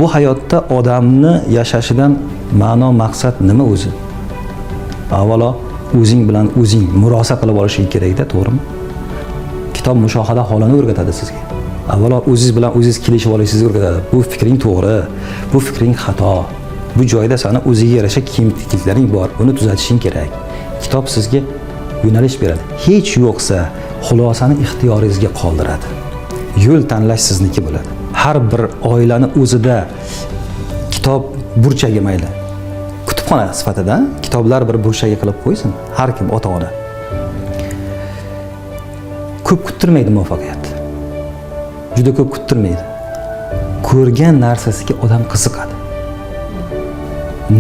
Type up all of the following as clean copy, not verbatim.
Bu hayotda odamni yashashidan ma'no maqsad nima o'zi? Avvalo o'zing bilan o'zing murosa qilib olishing kerak-da, to'g'rimi? Kitob mushohada holini o'rgatadi sizga. Avvalo o'zingiz bilan o'zingiz kelishib olishingizni o'rgatadi. Bu fikring to'g'ri, bu fikring xato. Bu joyda sana o'ziga yarasha kamchiliklaring bor, buni tuzatishing kerak. Kitob sizga yo'nalish beradi. Hech yo'qsa xulosani ixtiyoringizga qoldiradi. Yo'l tanlash sizniki bo'ladi. Har bir oilani o'zida kitob burchagi mayli. Kutubxona sifatida kitoblar bir burchagi qilib qo'ysin har kim ota-ona. Ko'p kuttirmaydi muvaffaqiyat. Juda ko'p kuttirmaydi. Ko'rgan narsasiga odam qiziqadi.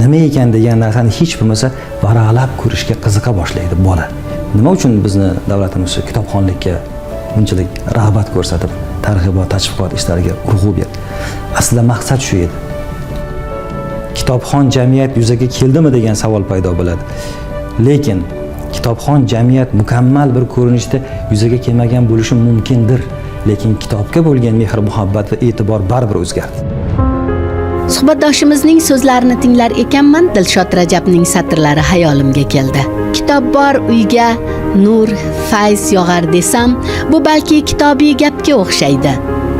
Nima ekan degan narsani hech bo'lmasa varaqlab ko'rishga qiziqa boshlaydi bola. Nima uchun bizni davlatimiz kitobxonlikka bunchalik rag'bat ko'rsatib, targ'ibot, tashviqot ishlariga urg'u berdi? Aslida maqsad shu edi. Kitobxon jamiyat yuzaga keldimi degan savol paydo bo'ladi. Lekin kitobxon jamiyat mukammal bir ko'rinishda yuzaga kelmagan bo'lishi mumkindir. Lekin kitobga bo'lgan mehr-muhabbat va e'tibor baribir o'zgardi. Suhbatdoshimizning so'zlarini tinglar ekanman, Dilshod Rajabning satrlari hayolimga keldi. Kitob bor uyga nur, fayz yog'ar desam, bu balki kitobiy gapga o'xshaydi.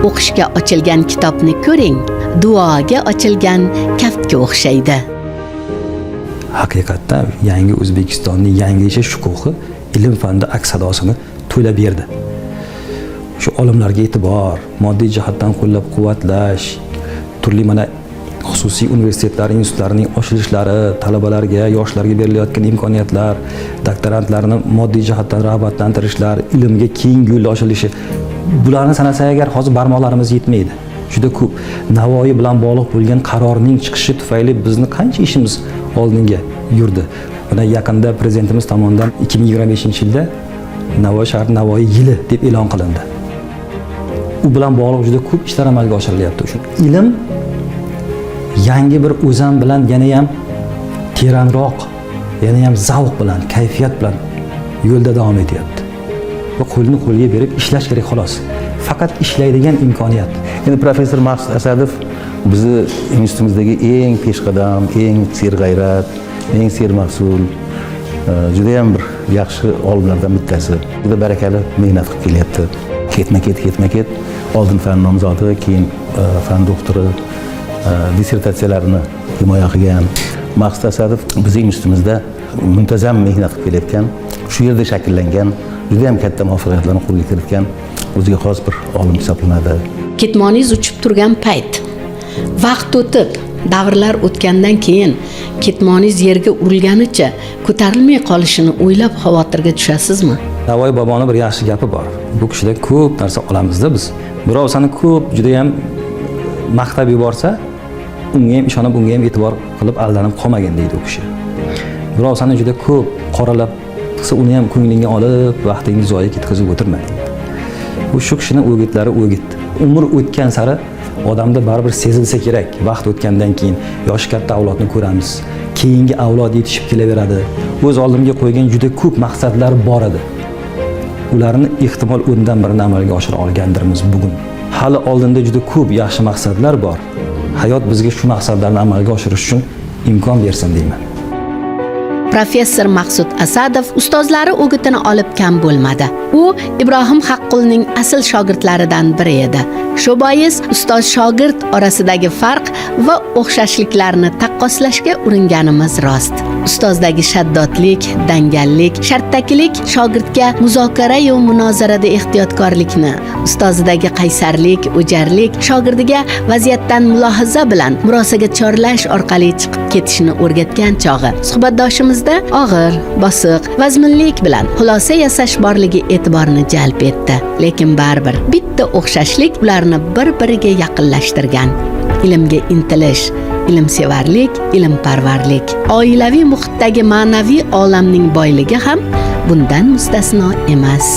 O'qishga ochilgan kitobni ko'ring, duoga ochilgan kaftga o'xshaydi. Haqiqatda yangi O'zbekistonning yangicha shukuhi ilm fanda aks sadosini to'la berdi. Shu olimlarga e'tibor, moddiy jihatdan qo'llab-quvvatlash, turli mana xususiy universitetlar, institutlarning ochilishlari, talabalarga, yoshlarga berilayotgan imkoniyatlar, doktorantlarni moddiy jihatdan rag'batlantirishlar, ilmga keng yo'l ochilishi, bularni sanasak agar hozir barmoqlarimiz yetmaydi. Juda ko'p Navoiy bilan bog'liq bo'lgan qarorning chiqishi tufayli bizni qancha ishimiz oldinga yurdi. Buni yaqinda prezidentimiz tomonidan 2025-yilda Navoiy shahar Navoiy yili deb e'lon qilindi. U bilan bog'liq juda ko'p ishlar amalga oshirilyapti. Shu ilm yangi bir o'zam bilan yana ham teranroq, yana ham zavq bilan, kayfiyat bilan yo'lda davom etyapti. Va qo'lni qo'lga berib ishlash kerak xolos. Faqat ishlaydigan imkoniyat. Endi professor Maqsud Asadov bizni institutimizdagi eng peshqadam, eng serg'ayrat, eng sermas'ul, juda ham bir yaxshi olimlardan bittasi. Juda barakali mehnat qilib kelyapti. Ketma-ket oldin fan nomzodi, keyin fan doktori dissertatsiyalarini himoya qilgan Maqsud Asadov bizning institutimizda muntazam mehnat qilib kelayotgan, shu yerda shakllangan, juda ham katta muvaffaqiyatlarni qo'lga kiritgan o'ziga xos bir olim hisoblanadi. Ketmoningiz uchib turgan payt, vaqt o'tib, davrlar o'tgandan keyin ketmoningiz yerga urilganicha ko'tarilmay qolishini o'ylab xavotirga tushasizmi? Navoiy boboni bir yaxshi gapi bor. Bu kishidan ko'p narsa olamizda biz. Birov seni ko'p juda ham maqtab yuborsa, unga ham ishonib, unga ham e'tibor qilib aldanib qolmagan deydi u kishi. Birov seni juda ko'p qoralab qilsa, uni ham ko'nglingga olib, vaqtingni zoya ketkazib o'tirma deydi. Bu shu kishining o'gitlari o'git. Umr o'tgan sari odamda baribir sezilsa kerak. Vaqt o'tgandan keyin yoshi katta avlodni ko'ramiz. Keyingi avlod yetishib kelaveradi. O'z oldimga qo'ygan juda ko'p maqsadlar bor edi. Ularni ehtimol o'ndan birini amalga oshira olgandirmiz bugun. Hali oldinda juda ko'p yaxshi maqsadlar bor. Hayot bizga shu maqsadlarni amalga oshirish uchun imkon bersin deyman. Professor Maqsud Asadov ustozlari o'gitini olib kam bo'lmadi. U Ibrohim Haqqulning asl shogirdlaridan biri edi. Shu bois ustoz shogird orasidagi farq va o'xshashliklarni taqqoslashga uringanimiz rost. Ustozdagi shaddodlik, dangallik, shartdakilik shogirdga muzokara va munozarada ehtiyotkorlikni, ustozidagi qaysarlik, o'jarlik shogirdiga vaziyatdan mulohaza bilan murosaga chorlash orqali chiqib ketishni o'rgatgan chog'i. Suhbatdoshimizda og'ir, bosiq, vazminlik bilan xulosa yasash borligi e'tiborni jalb etdi. Lekin baribir bitta o'xshashlik ularni bir-biriga yaqinlashtirgan. Ilmga intilish, ilmsevarlik, ilmparvarlik. Oilaviy muhitdagi ma'naviy olamning boyligi ham bundan mustasno emas.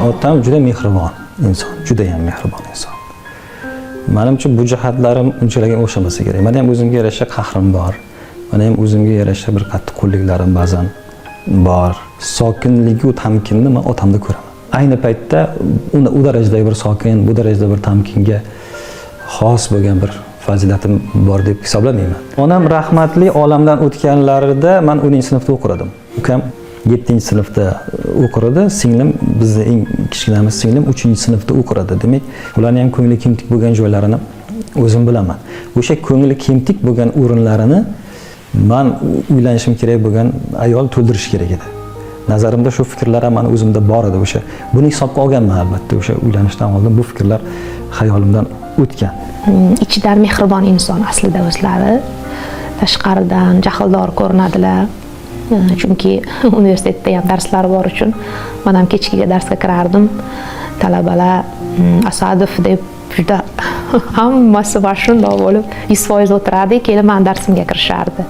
Otam juda mehribon inson, juda ham mehribon inson. Menimcha bu jihatlarim unchalik o'xshamasa kerak. Men ham o'zimga yarasha qahrim bor. Men ham o'zimga yarasha bir qattiqqo'lliklarim ba'zan bor. Sokinligi va tamkinni men otamda ko'raman. Ayni paytda u darajadagi bir sokin, bu darajada bir tamkinga xos bo'lgan bir fazilatim bor deb hisoblamayman. Onam rahmatli olamdan o'tganlarida men 10-sinfda o'qir edim. Ukam 7-sinfda o'qir edi, singlim, bizning eng kichkinamiz singlim 3-sinfda o'qir edi. Demak, ularning ham ko'ngli kemtik bo'lgan joylarini o'zim bilaman. O'sha ko'ngli kemtik bo'lgan o'rinlarini men uylanishim kerak bo'lgan ayol to'ldirish kerak edi. Nazarimda shu fikrlar ham meni o'zimda bor edi. O'sha buni hisobga olganman albatta. O'sha uylanishdan oldin bu fikrlar xayolimdan o'tgan. Ichidan mehribon inson aslida o'zlari, tashqaridan jahldor ko'rinadilar. Chunki universitetda ham darslar bor uchun men ham kechkiga darsga kirardim. Talabalar Asadov deb juda hammasi shundoq bo'lib 100% o'tirardi, kelib men darsimga kirishardi.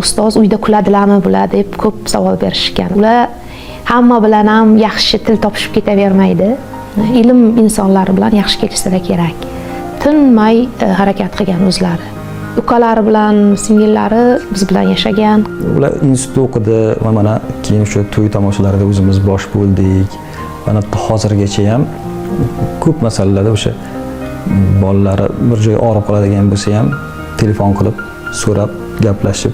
Ustoz uyda kuladilarmi bular deb ko'p savol berishgan. Ular hamma bilan ham yaxshi til topishib ketavermaydi. Ilm insonlari bilan yaxshi kelishsa kerak. Tinmay harakat qilgan o'zlari. Ukalari bilan singillari biz bilan yashagan. Ular institutda o'qidi va mana keyin o'sha to'y tomoshalarida o'zimiz bosh bo'ldik. Mana hozirgacha ham ko'p masalalarda o'sha bolalari bir joy og'rib qoladigan bo'lsa ham telefon qilib, so'rab, gaplashib,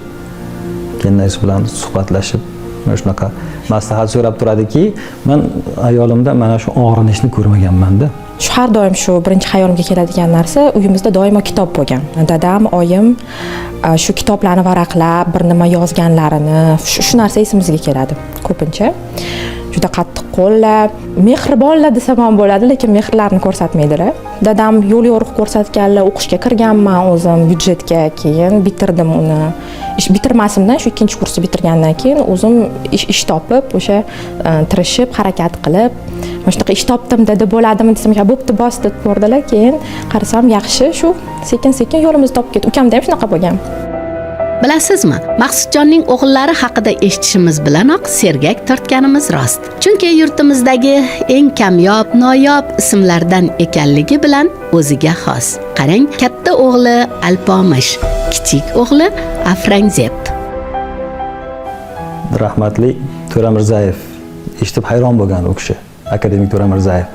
kennoyisi bilan suhbatlashib, mana shunaqa maslahat so'rab turadiki, men ayolimda mana shu og'rinishni ko'rmaganman-da. Har doim shu birinchi xayolimga keladigan narsa, uyimizda doimo kitob bo'lgan. Dadam, oyim shu kitoblarni varaqlab, bir nima yozganlarini, shu narsa esimizga keladi ko'pincha. Juda qattiq qo'llar, mehribonlar desam ham bo'ladi, lekin mehrlarini ko'rsatmaydilar. Dadam yo'l yo'riq ko'rsatganlar, o'qishga kirganman o'zim byudjetga, keyin bitirdim uni. Ish bitirmasimdan shu 2-kursni bitirgandan keyin o'zim ish topib, o'sha tirishib, harakat qilib, mana shunaqa ish topdim dedi, bo'ladimi desam, "Ha, bo'pti, bos" deb ko'rdilar. Keyin qarasam, yaxshi, shu sekin-sekin yo'limizni topib ketdi. Ukamda ham shunaqa bo'lgan. Bilasizmi, Maqsudjonning o'g'illari haqida eshitishimiz bilanoq sergak tortganimiz rost. Chunki yurtimizdagi eng kamyob, noyob ismlardan ekanligi bilan o'ziga xos. Qarang, katta o'g'li Alpomish, kichik o'g'li Afrangzeb. Rahmatli To'ramirzayev eshitib hayron bo'lgan u kishi, akademik To'ramirzayev.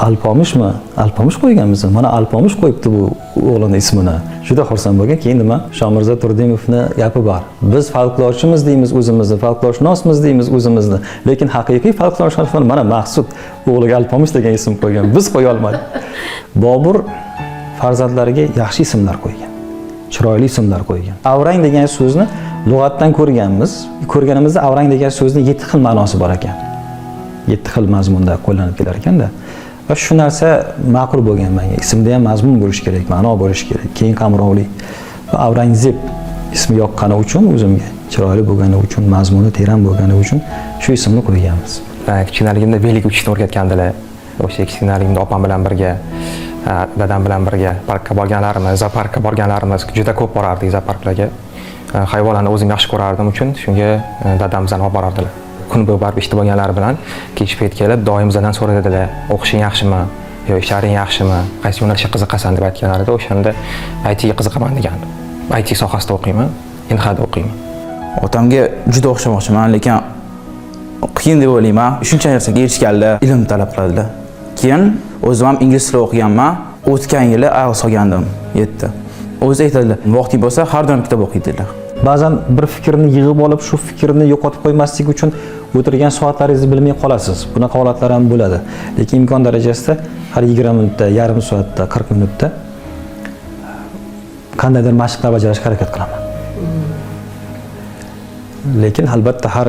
Alpomishmi? Alpomish qo'yganmiz. Mana Alpomish qo'yibdi bu o'g'lining ismini. Juda xursand bo'lgan. Keyin nima? Shomirza Turdimovning gapi bor. Biz folklorchimiz deymiz o'zimizni, folklorshunosmiz deymiz o'zimizni, lekin haqiqiy folklorshunos mana Maqsud o'g'liga Alpomish degan ism qo'ygan. Biz qo'ya olmadik. Bobur farzandlariga yaxshi ismlar qo'ygan. Chiroyli ismlar qo'ygan. Avrang degan so'zni lug'atdan ko'rganmiz. Ko'rganimizda avrang degan so'zning 7 xil ma'nosi bor ekan. 7 xil mazmunda qo'llanib kelar ekanda. Va shu narsa ma'qul bo'lgan menga. Ismda ham mazmun bo'lishi kerak, ma'no bo'lishi kerak, keng qamrovli. Va Avrangzeb ismi yoqqani uchun, o'zimga chiroyli bo'lgani uchun, mazmuni teran bo'lgani uchun shu ismni qo'yganmiz. Kichkinaligimda belik uchishni o'rgatgandilar. O'sha kichkinaligimda opam bilan birga, dadam bilan birga parkka borganlarimiz, zooparkka borganlarimiz juda ko'p borardik zooparklarga. Hayvonlarni o'zim yaxshi ko'rardim uchun shunga dadam bizani olib borardilar. Kun bo'yi borib ishda bo'lganlari bilan kech payt kelib doim bizdan so'radilar, o'qishing yaxshimi yo ishlaring yaxshimi, qaysi yo'nalishga qiziqasan deb aytganlarida, o'shanda ITga qiziqaman degandim. IT sohasida o'qiyman, Inhada o'qiyman. Otamga juda o'xshamoqchiman, lekin qiyin deb o'ylayman. Shuncha narsaga erishganlar, ilm talab qiladilar. Keyin o'zim ham ingliz tilida o'qiganman. O'tgan yili IELTS olgandim, 7. O'zi aytadilar, vaqting bo'lsa har doim kitob o'qiydilar. Ba'zan bir fikrni yig'ib olib, shu fikrni yo'qotib qo'ymaslik uchun o'tirgan soatlaringizni bilmay qolasiz. Bunaqa holatlar ham bo'ladi. Lekin imkon darajasida har 20 minutda, yarim soatda, 40 minutda qandaydir mashqlar bajarishga harakat qilaman. Lekin albatta har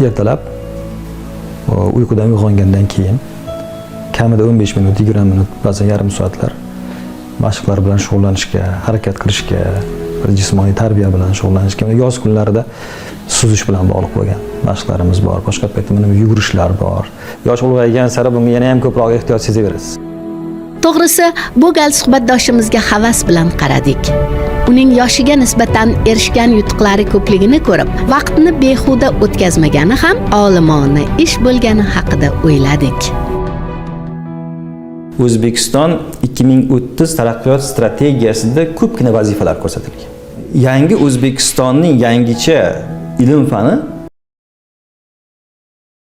ertalab uyqudan uyg'ongandan keyin kamida 15 minut, 20 minut, ba'zan yarim soatlar mashqlar bilan shug'ullanishga, harakat qilishga, jismoniy tarbiya bilan shug'ullanishga, yoz kunlarida suzish bilan bog'liq bo'lgan mashqlarimiz bor. Boshqa paytda mana yugurishlar bor. Yosh ulg'aygan sari bunga yana ham ko'proq ehtiyoj sezaverasiz. To'g'risi, bu gal suhbatdoshimizga havas bilan qaradik. Uning yoshiga nisbatan erishgan yutuqlari ko'pligini ko'rib, vaqtni behuda o'tkazmagani ham olimona ish bo'lgani haqida o'yladik. O'zbekiston 2030 taraqqiyot strategiyasida ko'pgina vazifalar ko'rsatilgan. Yangi O'zbekistonning yangicha ilm fani